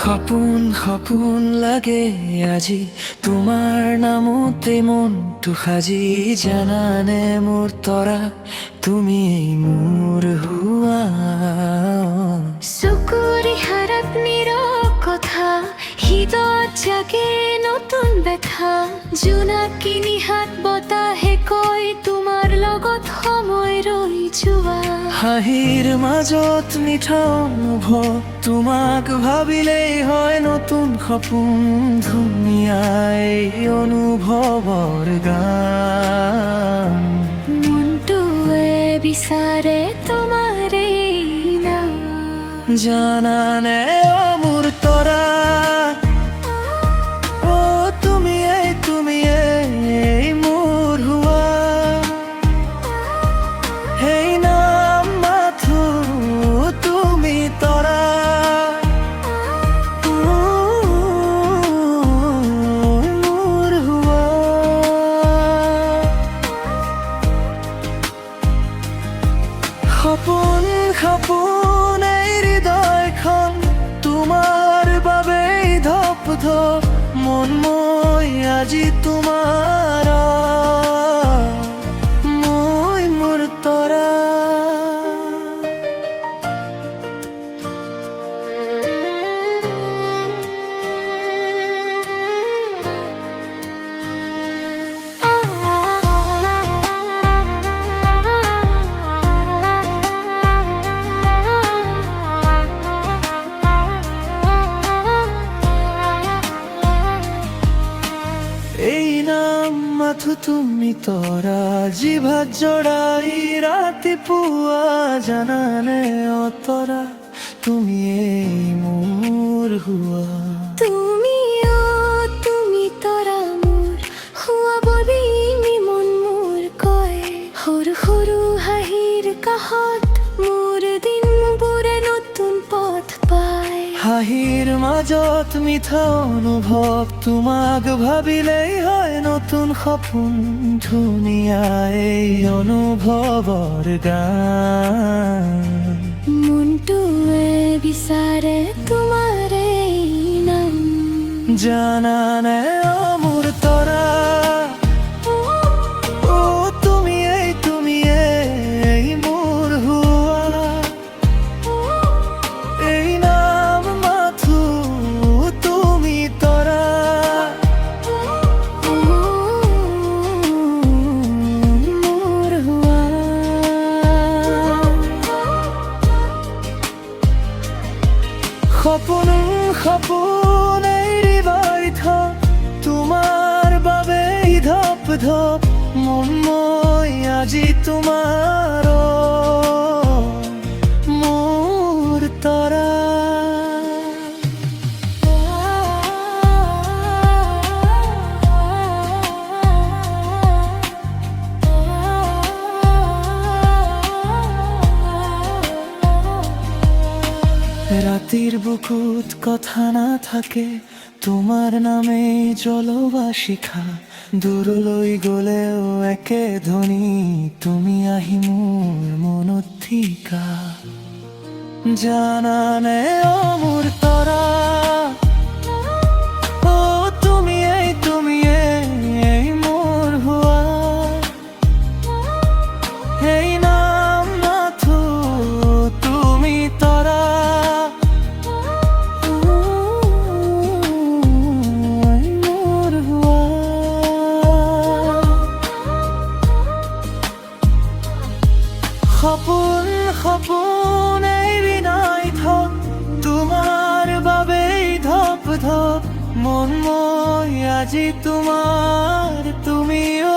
সপোন সপোন লাগে আজি তোমাৰ নামতে মনটো সাজি জানানে মোৰ তৰা তুমি মোৰ হুৱা চকুৰ ইহাৰাত নীৰৱ কথা হৃদয়ত জাগে নতুন ব্যথা জোনাকী নিশাত বতাহে কয় তোমাৰ লগত সময় ৰৈ যোৱা হাঁহিৰ মাজত মিঠা অনুভৱ তোমাক ভাবিলেই হয় নতুন সপোন ধুনীয়াই অনুভৱৰ গান মনটোৱে বিচাৰে তোমাৰে নাম জানানে অ মোৰ তৰা অ তুমিয়েই মোৰ হোৱা সেই নাম মাথো তুমি তৰা মোৰ হোৱা সপোন সপোন এই হৃদয়খন তোমাৰ বাবেই ধপ ধপ মন মই আজি তোমাৰ মই মোৰ তৰা এই নাম মাথো তুমি তৰা জিভাত জড়াই ৰাতিপুৱা জানানে অ তৰা তুমিয়েই মোৰ হোৱা তুমি তৰা মোৰ হোৱা বুলি মন মোৰ কয় সৰু সৰু হাঁহিৰ কাষত মোৰ দিনবোৰে নতুন পথ পায় হাঁহিৰ মাজত মিঠা অনুভৱ তোমাক ভাবিলেই হয় নতুন সপোন ধুনীয়াই অনুভৱৰ গান মনটোৱে বিচাৰে তোমাৰে নাম জানানে অ মোৰ তৰা অ তুমিয়েই মোৰ হোৱা এই নাম মাথো তুমি তৰা মোৰ হোৱা সপোন সপোন এই হৃদয়খন তোমাৰ বাবেই ধপ ধপ মন মই আজি তোমাৰ মোৰ তৰা ৰাতিৰ বুকুত কথা নাথাকে তোমাৰ নামে জলবাসিখা দূৰলৈ গ'লেও একে ধ্বনি তুমি আহি মোৰ মনত ঠিকা জানানে অ মোৰ তৰা অ তুমিয়েই মোৰ হোৱা সেই নাম মাথো তুমি তৰা মোৰ হোৱা সপোন সপোন এই হৃদয়খন তোমাৰ বাবেই ধপ ধপ মন মই আজি তোমাৰ তুমিও